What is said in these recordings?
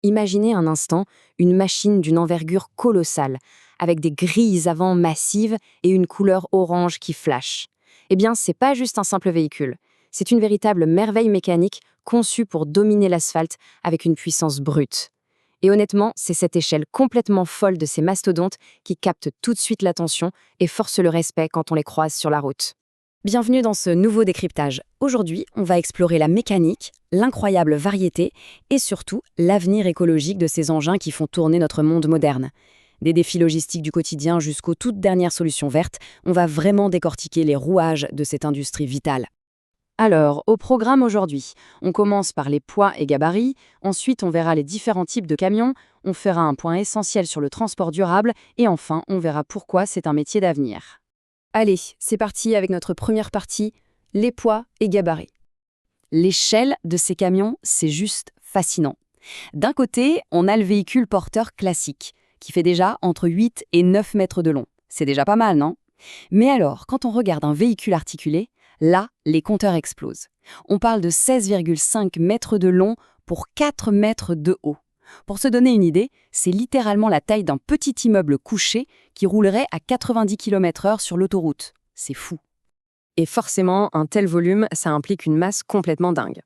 Imaginez un instant une machine d'une envergure colossale, avec des grilles avant massives et une couleur orange qui flash. Eh bien, c'est pas juste un simple véhicule. C'est une véritable merveille mécanique conçue pour dominer l'asphalte avec une puissance brute. Et honnêtement, c'est cette échelle complètement folle de ces mastodontes qui capte tout de suite l'attention et force le respect quand on les croise sur la route. Bienvenue dans ce nouveau décryptage. Aujourd'hui, on va explorer la mécanique, l'incroyable variété et surtout l'avenir écologique de ces engins qui font tourner notre monde moderne. Des défis logistiques du quotidien jusqu'aux toutes dernières solutions vertes, on va vraiment décortiquer les rouages de cette industrie vitale. Alors, au programme aujourd'hui, on commence par les poids et gabarits, ensuite on verra les différents types de camions, on fera un point essentiel sur le transport durable et enfin on verra pourquoi c'est un métier d'avenir. Allez, c'est parti avec notre première partie, les poids et gabarits. L'échelle de ces camions, c'est juste fascinant. D'un côté, on a le véhicule porteur classique, qui fait déjà entre 8 et 9 mètres de long. C'est déjà pas mal, non? Mais alors, quand on regarde un véhicule articulé, là, les compteurs explosent. On parle de 16,5 mètres de long pour 4 mètres de haut. Pour se donner une idée, c'est littéralement la taille d'un petit immeuble couché qui roulerait à 90 km/h sur l'autoroute. C'est fou. Et forcément, un tel volume, ça implique une masse complètement dingue.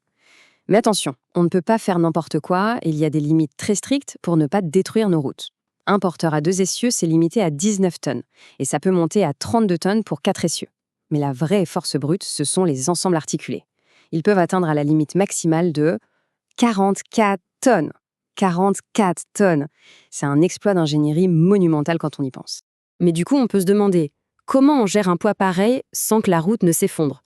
Mais attention, on ne peut pas faire n'importe quoi, il y a des limites très strictes pour ne pas détruire nos routes. Un porteur à 2 essieux, c'est limité à 19 tonnes, et ça peut monter à 32 tonnes pour 4 essieux. Mais la vraie force brute, ce sont les ensembles articulés. Ils peuvent atteindre à la limite maximale de 44 tonnes. 44 tonnes. C'est un exploit d'ingénierie monumental quand on y pense. Mais du coup, on peut se demander, comment on gère un poids pareil sans que la route ne s'effondre?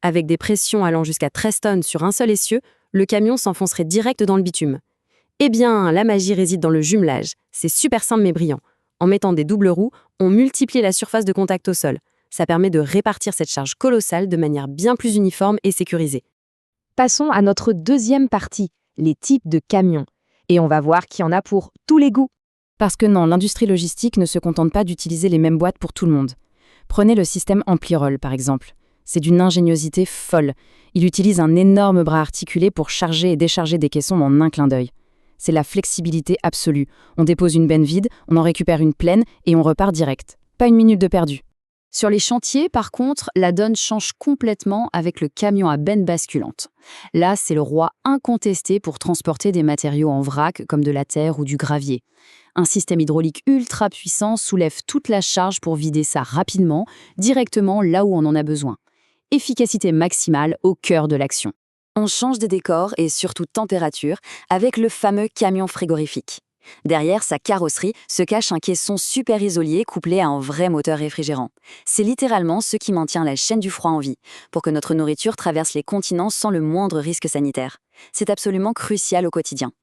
Avec des pressions allant jusqu'à 13 tonnes sur un seul essieu, le camion s'enfoncerait direct dans le bitume. Eh bien, la magie réside dans le jumelage. C'est super simple mais brillant. En mettant des doubles roues, on multiplie la surface de contact au sol. Ça permet de répartir cette charge colossale de manière bien plus uniforme et sécurisée. Passons à notre deuxième partie, les types de camions. Et on va voir qu'il y en a pour tous les goûts. Parce que non, l'industrie logistique ne se contente pas d'utiliser les mêmes boîtes pour tout le monde. Prenez le système Ampliroll, par exemple. C'est d'une ingéniosité folle. Il utilise un énorme bras articulé pour charger et décharger des caissons en un clin d'œil. C'est la flexibilité absolue. On dépose une benne vide, on en récupère une pleine et on repart direct. Pas une minute de perdu. Sur les chantiers, par contre, la donne change complètement avec le camion à benne basculante. Là, c'est le roi incontesté pour transporter des matériaux en vrac comme de la terre ou du gravier. Un système hydraulique ultra puissant soulève toute la charge pour vider ça rapidement, directement là où on en a besoin. Efficacité maximale au cœur de l'action. On change de décor et surtout de température avec le fameux camion frigorifique. Derrière sa carrosserie se cache un caisson super isolé couplé à un vrai moteur réfrigérant. C'est littéralement ce qui maintient la chaîne du froid en vie, pour que notre nourriture traverse les continents sans le moindre risque sanitaire. C'est absolument crucial au quotidien.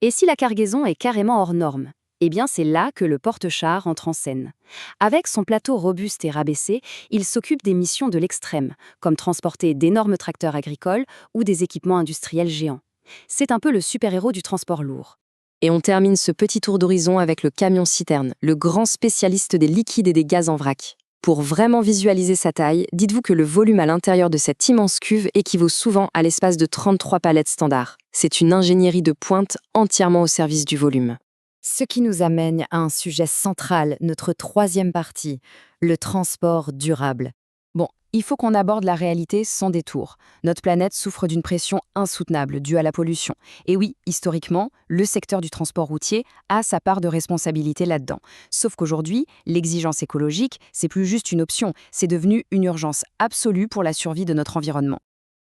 Et si la cargaison est carrément hors norme? Eh bien, c'est là que le porte-char entre en scène. Avec son plateau robuste et rabaissé, il s'occupe des missions de l'extrême, comme transporter d'énormes tracteurs agricoles ou des équipements industriels géants. C'est un peu le super-héros du transport lourd. Et on termine ce petit tour d'horizon avec le camion-citerne, le grand spécialiste des liquides et des gaz en vrac. Pour vraiment visualiser sa taille, dites-vous que le volume à l'intérieur de cette immense cuve équivaut souvent à l'espace de 33 palettes standards. C'est une ingénierie de pointe entièrement au service du volume. Ce qui nous amène à un sujet central, notre troisième partie, le transport durable. Bon, il faut qu'on aborde la réalité sans détour. Notre planète souffre d'une pression insoutenable due à la pollution. Et oui, historiquement, le secteur du transport routier a sa part de responsabilité là-dedans. Sauf qu'aujourd'hui, l'exigence écologique, c'est plus juste une option, c'est devenu une urgence absolue pour la survie de notre environnement.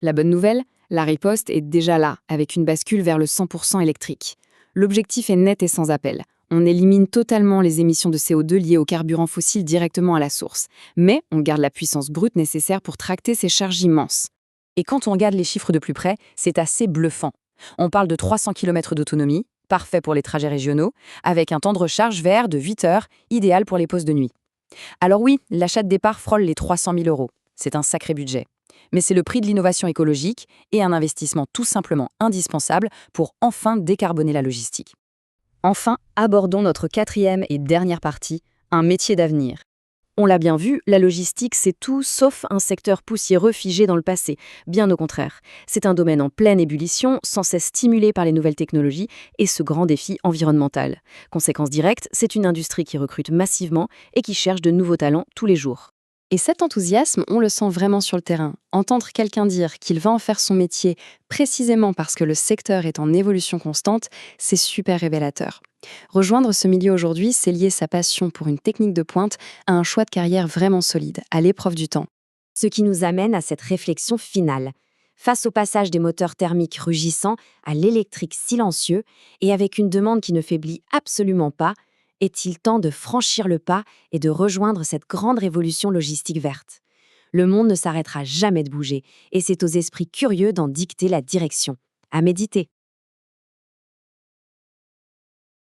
La bonne nouvelle, la riposte est déjà là, avec une bascule vers le 100% électrique. L'objectif est net et sans appel. On élimine totalement les émissions de CO2 liées aux carburants fossiles directement à la source. Mais on garde la puissance brute nécessaire pour tracter ces charges immenses. Et quand on regarde les chiffres de plus près, c'est assez bluffant. On parle de 300 km d'autonomie, parfait pour les trajets régionaux, avec un temps de recharge VR de 8 heures, idéal pour les pauses de nuit. Alors oui, l'achat de départ frôle les 300 000 €. C'est un sacré budget. Mais c'est le prix de l'innovation écologique et un investissement tout simplement indispensable pour enfin décarboner la logistique. Enfin, abordons notre quatrième et dernière partie, un métier d'avenir. On l'a bien vu, la logistique, c'est tout sauf un secteur poussiéreux figé dans le passé. Bien au contraire. C'est un domaine en pleine ébullition, sans cesse stimulé par les nouvelles technologies et ce grand défi environnemental. Conséquence directe, c'est une industrie qui recrute massivement et qui cherche de nouveaux talents tous les jours. Et cet enthousiasme, on le sent vraiment sur le terrain. Entendre quelqu'un dire qu'il va en faire son métier précisément parce que le secteur est en évolution constante, c'est super révélateur. Rejoindre ce milieu aujourd'hui, c'est lier sa passion pour une technique de pointe à un choix de carrière vraiment solide, à l'épreuve du temps. Ce qui nous amène à cette réflexion finale. Face au passage des moteurs thermiques rugissants à l'électrique silencieux et avec une demande qui ne faiblit absolument pas, est-il temps de franchir le pas et de rejoindre cette grande révolution logistique verte? Le monde ne s'arrêtera jamais de bouger et c'est aux esprits curieux d'en dicter la direction. À méditer.